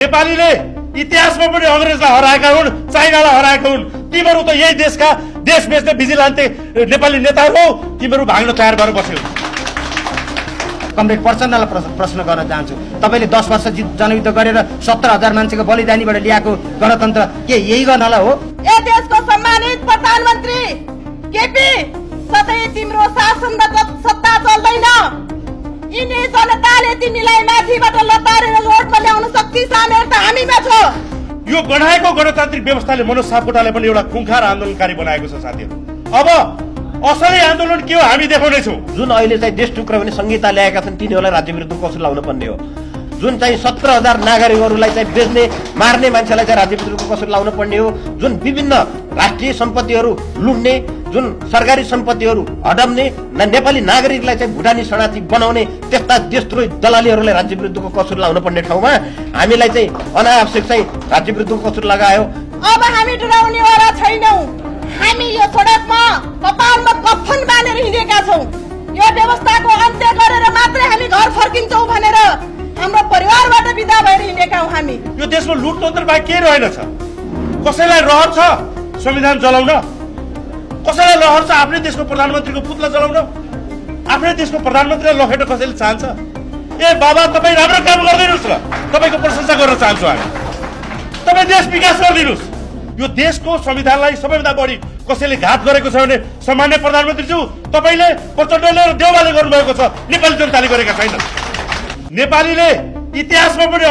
नेपालीले इतिहासमा पनि अंग्रेजलाई हराएका हुन्, चाइनालाई हराएका हुन्। तिमीहरू त यही देशका देश बेच्ने भिजिलान्ते नेपाली नेताहरू हौ। तिमीहरू भाग्न तयार भएर बस्यौ। कमरेड प्रचण्डलाई प्रश्न गर्न चाहन्छु, तपाईले 10 वर्ष जनयुद्ध गरेर 70,000 मान्छेको बलिदानीबाट ल्याएको गणतन्त्र के यही गर्नलाई हो? ए देशको सम्मानित प्रधानमन्त्री केपी, सधैँ तिम्रो शासनमा सत्ता चल्दैन। यिनी जनताले तिमीलाई माथिबाट लतारेर रोडमा ल्याउन सक्ति सामर्थ्य हामीमा छ। यो गढाएको गणतान्त्रिक व्यवस्थाले मनोज सापकोटालाई पनि एउटा खुंखार आन्दोलनकारी बनाएको छ साथीहरू। अब असली आन्दोलन के हो हामी देखाउने छौं। जुन अहिले चाहिँ देश टुक्रा भने संहिता ल्याएका छन् तिनीहरूलाई राज्य विरुद्ध कसो लाउन पर्ने हो। जुन चाहिँ 17,000 नागरिकहरूलाई चाहिँ बेच्ने मार्ने मान्छेलाई चाहिँ राज्य विरुद्ध कसो लाउन पर्ने हो। जुन विभिन्न राष्ट्रिय सम्पत्तिहरू लुट्ने, जुन सरकारी सम्पत्तिहरू हडप्ने, नेपाली नागरिकलाई चाहिँ भुटानी शरणार्थी बनाउने त्यस्ता देशद्रोही दलालीहरूलाई राज्य विरुद्धको कसुर लाउन पर्ने ठाउँमा हामीलाई चाहिँ अनावश्यक चाहिँ राज्य विरुद्धको कसुर लगायो। अब हामी डराउनेवाला छैनौं। हामी यो सडकमा कपालमा कफन बाँधेर हिँडेका छौं। यो व्यवस्थाको अन्त्य गरेर मात्रै हामी घर फर्किन्छौं भनेर हाम्रो परिवारबाट बिदा भएर हिँडेका हौं। हामी यो देशमा लुटतन्त्र बाहेक केही रहेनछ। कसैलाई रहर छ संविधान जलाउन, कसैलाई रहर छ आफ्नै देशको प्रधानमन्त्रीको पुतला जलाउन, आफ्नै देशको प्रधानमन्त्रीलाई लखेट्न कसैले चाहन्छ? ए बाबा, तपाईँ राम्रो काम गरिदिनुहोस् र तपाईँको प्रशंसा गर्न चाहन्छु हामी। तपाईँ देश विकास गरिदिनुहोस्। यो देशको संविधानलाई सबैभन्दा बढी कसैले घात गरेको छ भने सामान्य प्रधानमन्त्रीज्यू तपाईँले, प्रचण्डले र देउवाले गर्नुभएको छ। नेपाली जनताले गरेका छैनन्। नेपालीले इतिहासमा पनि